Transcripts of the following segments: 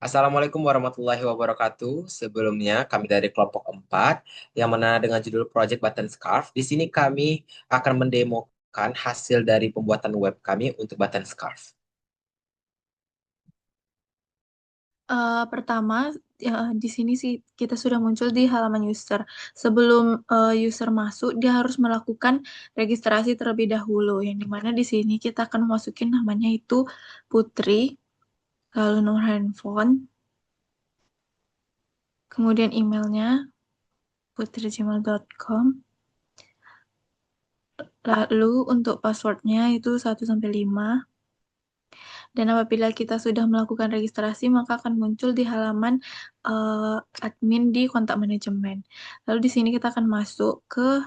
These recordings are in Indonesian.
Assalamualaikum warahmatullahi wabarakatuh. Sebelumnya kami dari kelompok 4 yang mana dengan judul Project Button Scarf. Di sini kami akan mendemokan hasil dari pembuatan web kami untuk button scarf. Pertama, ya, di sini sih kita sudah muncul di halaman user. Sebelum user masuk, dia harus melakukan registrasi terlebih dahulu. Yang dimana di sini kita akan masukin namanya itu Putri, lalu nomor handphone, kemudian emailnya putri@gmail.com, lalu untuk passwordnya itu 1 sampai 5. Dan apabila kita sudah melakukan registrasi, maka akan muncul di halaman admin di kontak manajemen. Lalu di sini kita akan masuk ke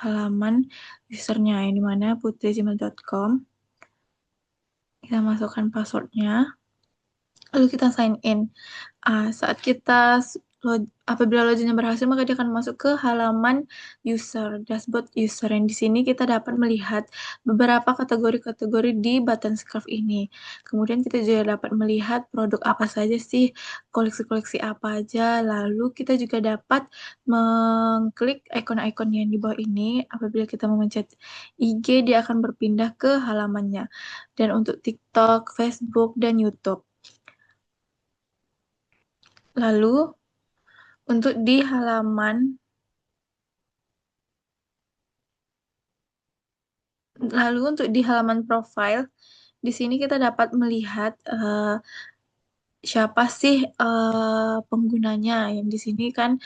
halaman usernya, yang dimana putri@gmail.com. Kita masukkan passwordnya, lalu kita sign in. Saat kita apabila loginnya berhasil, maka dia akan masuk ke halaman user, dashboard user. Yang di sini kita dapat melihat beberapa kategori-kategori di button scarf ini. Kemudian kita juga dapat melihat produk apa saja sih, koleksi-koleksi apa aja. Lalu kita juga dapat mengklik ikon-ikon yang di bawah ini. Apabila kita memencet IG, dia akan berpindah ke halamannya. Dan untuk TikTok, Facebook, dan YouTube. Lalu untuk di halaman Lalu untuk di halaman profile, di sini kita dapat melihat siapa sih penggunanya. Yang di sini kan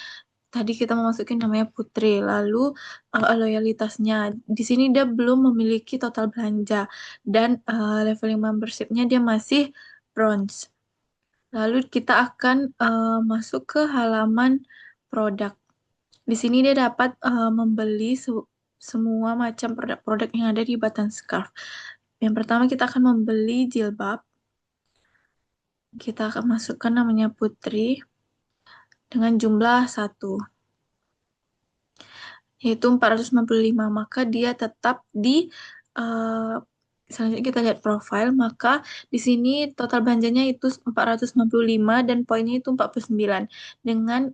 tadi kita memasukin namanya Putri, lalu loyalitasnya. Di sini dia belum memiliki total belanja dan leveling membershipnya dia masih bronze. Lalu kita akan masuk ke halaman produk. Di sini dia dapat membeli semua macam produk-produk yang ada di Button Scarf. Yang pertama kita akan membeli jilbab. Kita akan masukkan namanya Putri dengan jumlah 1, yaitu 495. Maka dia tetap di eh, selanjutnya kita lihat profile, maka di sini total belanjanya itu 495 dan poinnya itu 49. Dengan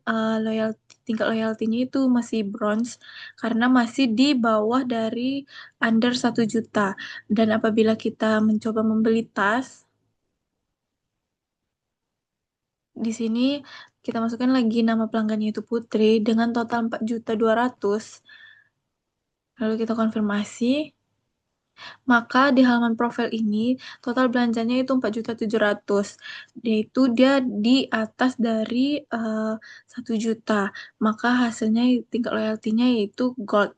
tingkat loyaltinya itu masih bronze karena masih di bawah dari under 1 juta. Dan apabila kita mencoba membeli tas, di sini kita masukkan lagi nama pelanggannya itu Putri dengan total 4.200.000. Lalu kita konfirmasi. Maka di halaman profil ini total belanjanya itu 4.700.000. Yaitu dia di atas dari 1 juta. Maka hasilnya tingkat loyaltinya yaitu gold.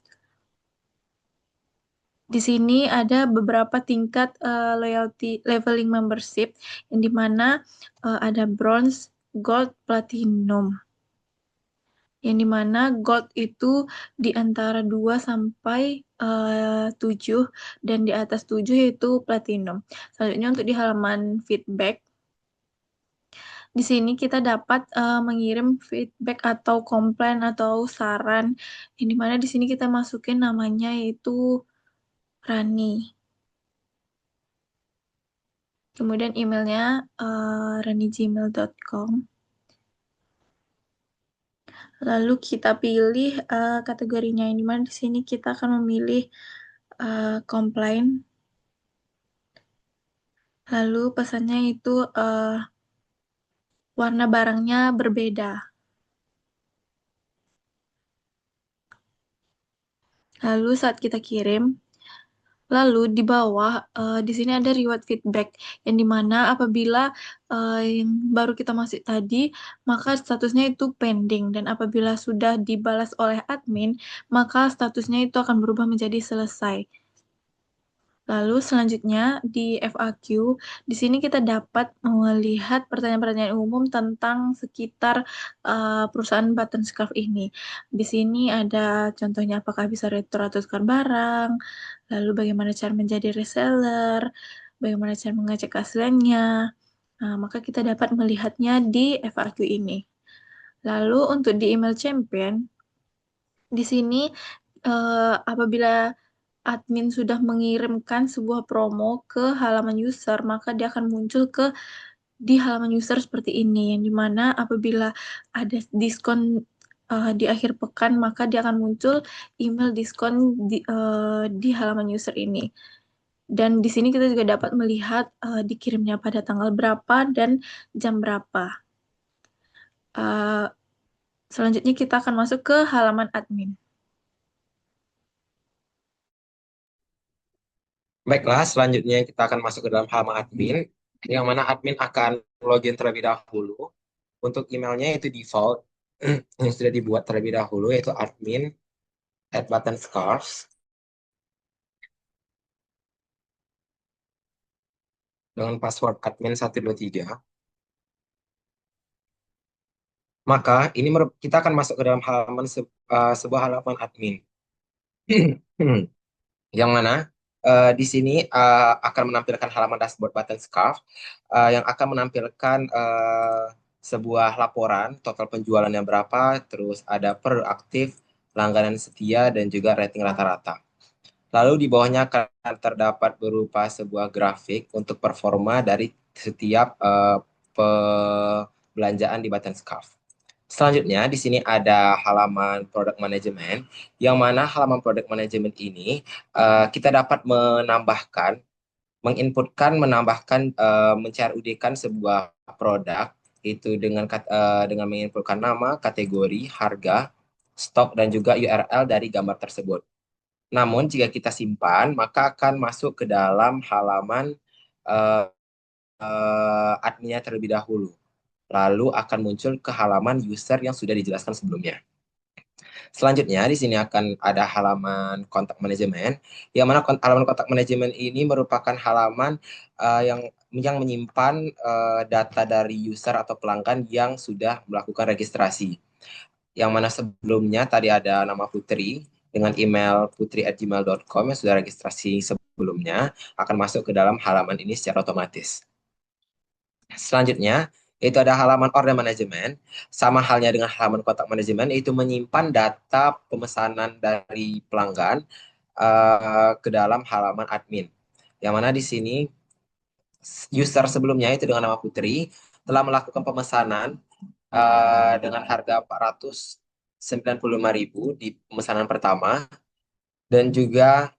Di sini ada beberapa tingkat loyalty leveling membership yang dimana ada bronze, gold, platinum. Yang dimana gold itu di antara 2 sampai 7 dan di atas 7 yaitu platinum. Selanjutnya untuk di halaman feedback, di sini kita dapat mengirim feedback atau komplain atau saran, yang dimana di sini kita masukin namanya yaitu Rani. Kemudian emailnya rani@gmail.com. Lalu kita pilih kategorinya, yang dimana di sini kita akan memilih komplain. Lalu pesannya itu warna barangnya berbeda. Lalu saat kita kirim, lalu di bawah di sini ada reward feedback yang dimana apabila yang baru kita masuk tadi, maka statusnya itu pending dan apabila sudah dibalas oleh admin, maka statusnya itu akan berubah menjadi selesai. Lalu selanjutnya di FAQ, di sini kita dapat melihat pertanyaan-pertanyaan umum tentang sekitar perusahaan button scarf ini. Di sini ada contohnya apakah bisa retur atau tukar barang, lalu bagaimana cara menjadi reseller, bagaimana cara mengecek keasliannya. Nah, maka kita dapat melihatnya di FAQ ini. Lalu untuk di email champion, di sini apabila admin sudah mengirimkan sebuah promo ke halaman user, maka dia akan muncul ke di halaman user seperti ini, yang dimana apabila ada diskon di akhir pekan, maka dia akan muncul email diskon di halaman user ini. Dan di sini kita juga dapat melihat dikirimnya pada tanggal berapa dan jam berapa. Uh, Selanjutnya kita akan masuk ke halaman admin. Baiklah, selanjutnya kita akan masuk ke dalam halaman admin, yang mana admin akan login terlebih dahulu. Untuk emailnya itu default, yang sudah dibuat terlebih dahulu, yaitu admin@buttonscarves dengan password admin123. Maka ini kita akan masuk ke dalam halaman sebuah halaman admin. Yang mana di sini akan menampilkan halaman dashboard button scarf yang akan menampilkan sebuah laporan total penjualannya berapa, terus ada per aktif, langganan setia, dan juga rating rata-rata. Lalu di bawahnya akan terdapat berupa sebuah grafik untuk performa dari setiap pembelanjaan di button scarf. Selanjutnya, di sini ada halaman product management, yang mana halaman product management ini kita dapat menambahkan, menginputkan, menambahkan, mencari-udikan sebuah produk itu dengan menginputkan nama, kategori, harga, stok, dan juga URL dari gambar tersebut. Namun, jika kita simpan, maka akan masuk ke dalam halaman uh, adminnya terlebih dahulu. Lalu akan muncul ke halaman user yang sudah dijelaskan sebelumnya. Selanjutnya, di sini akan ada halaman kontak manajemen, yang mana halaman kontak manajemen ini merupakan halaman yang menyimpan data dari user atau pelanggan yang sudah melakukan registrasi. Yang mana sebelumnya tadi ada nama Putri dengan email putri@gmail.com yang sudah registrasi sebelumnya, akan masuk ke dalam halaman ini secara otomatis. Selanjutnya, itu ada halaman order management. Sama halnya dengan halaman kontak manajemen, yaitu menyimpan data pemesanan dari pelanggan ke dalam halaman admin. Yang mana di sini user sebelumnya itu dengan nama Putri telah melakukan pemesanan dengan harga 495.000 di pemesanan pertama, dan juga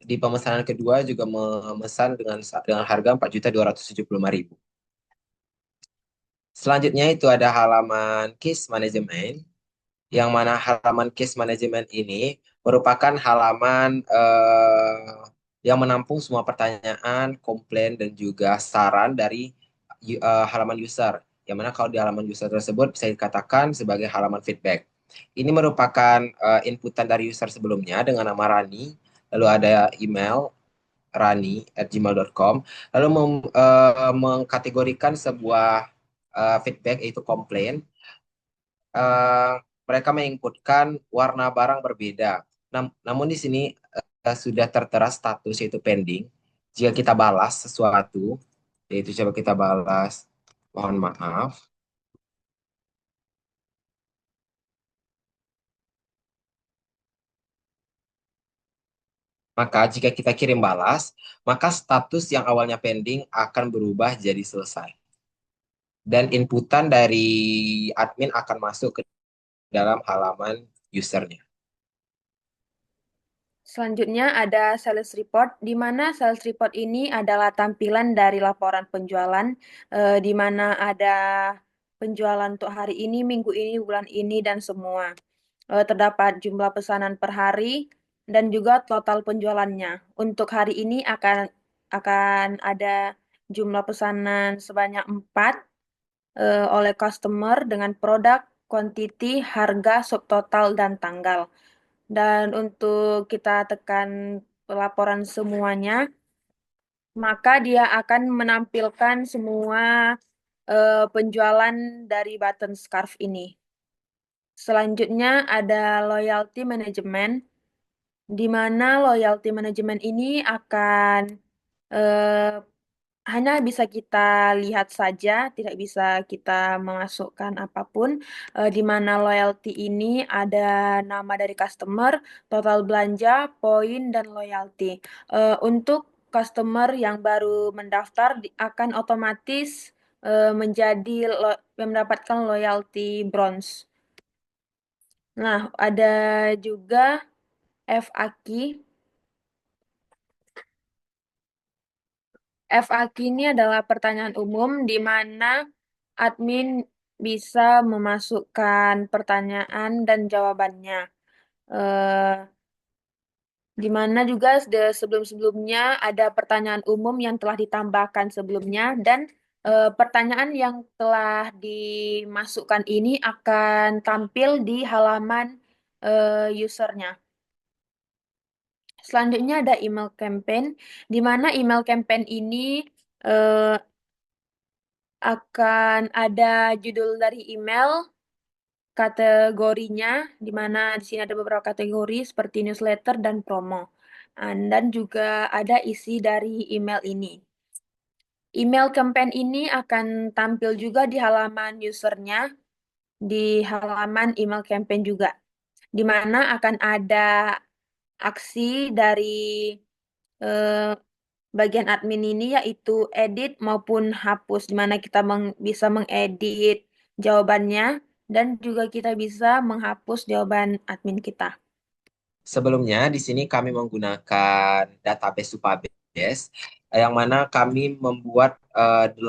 di pemesanan kedua juga memesan dengan harga 4.275.000. Selanjutnya itu ada halaman case management, yang mana halaman case management ini merupakan halaman yang menampung semua pertanyaan, komplain, dan juga saran dari halaman user. Yang mana kalau di halaman user tersebut bisa dikatakan sebagai halaman feedback. Ini merupakan inputan dari user sebelumnya dengan nama Rani, lalu ada email rani@gmail.com, lalu mengkategorikan sebuah feedback, yaitu komplain. eh, Mereka menginputkan warna barang berbeda. Namun di sini sudah tertera status, yaitu pending. Jika kita balas sesuatu, yaitu coba kita balas, mohon maaf. Maka jika kita kirim balas, maka status yang awalnya pending akan berubah jadi selesai. Dan inputan dari admin akan masuk ke dalam halaman usernya. Selanjutnya ada sales report, di mana sales report ini adalah tampilan dari laporan penjualan, di mana ada penjualan untuk hari ini, minggu ini, bulan ini, dan semua. Terdapat jumlah pesanan per hari dan juga total penjualannya. Untuk hari ini akan ada jumlah pesanan sebanyak 4 oleh customer dengan produk, quantity, harga, subtotal, dan tanggal. Dan untuk kita tekan laporan semuanya, maka dia akan menampilkan semua penjualan dari button scarf ini. Selanjutnya ada loyalty management, di mana loyalty management ini akan eh, hanya bisa kita lihat saja, tidak bisa kita memasukkan apapun. Di mana loyalty ini ada nama dari customer, total belanja, poin, dan loyalty. Untuk customer yang baru mendaftar akan otomatis yang mendapatkan loyalty bronze. Nah, ada juga FAQ. FAQ ini adalah pertanyaan umum di mana admin bisa memasukkan pertanyaan dan jawabannya. Eh, di mana juga sebelum-sebelumnya ada pertanyaan umum yang telah ditambahkan sebelumnya dan pertanyaan yang telah dimasukkan ini akan tampil di halaman usernya. Selanjutnya ada email campaign, di mana email campaign ini eh, akan ada judul dari email, kategorinya, di mana di sini ada beberapa kategori seperti newsletter dan promo. Dan juga ada isi dari email ini. Email campaign ini akan tampil juga di halaman usernya, di halaman email campaign juga, di mana akan ada aksi dari eh, bagian admin ini yaitu edit maupun hapus, di mana kita bisa mengedit jawabannya dan juga kita bisa menghapus jawaban admin kita. Sebelumnya di sini kami menggunakan database Supabase yang mana kami membuat 8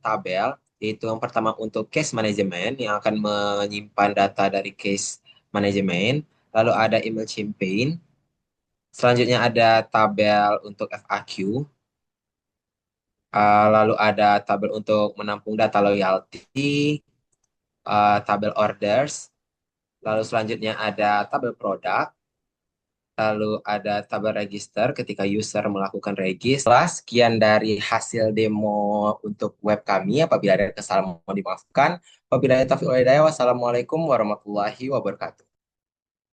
tabel, yaitu yang pertama untuk case management yang akan menyimpan data dari case manajemen, lalu ada email campaign, selanjutnya ada tabel untuk FAQ, lalu ada tabel untuk menampung data loyalty, tabel orders, lalu selanjutnya ada tabel produk, lalu ada tabel register ketika user melakukan regis. Sekian dari hasil demo untuk web kami. Apabila ada kesalahan mohon dimaafkan. Wabillahi taufiq wal hidayah. Wassalamualaikum warahmatullahi wabarakatuh.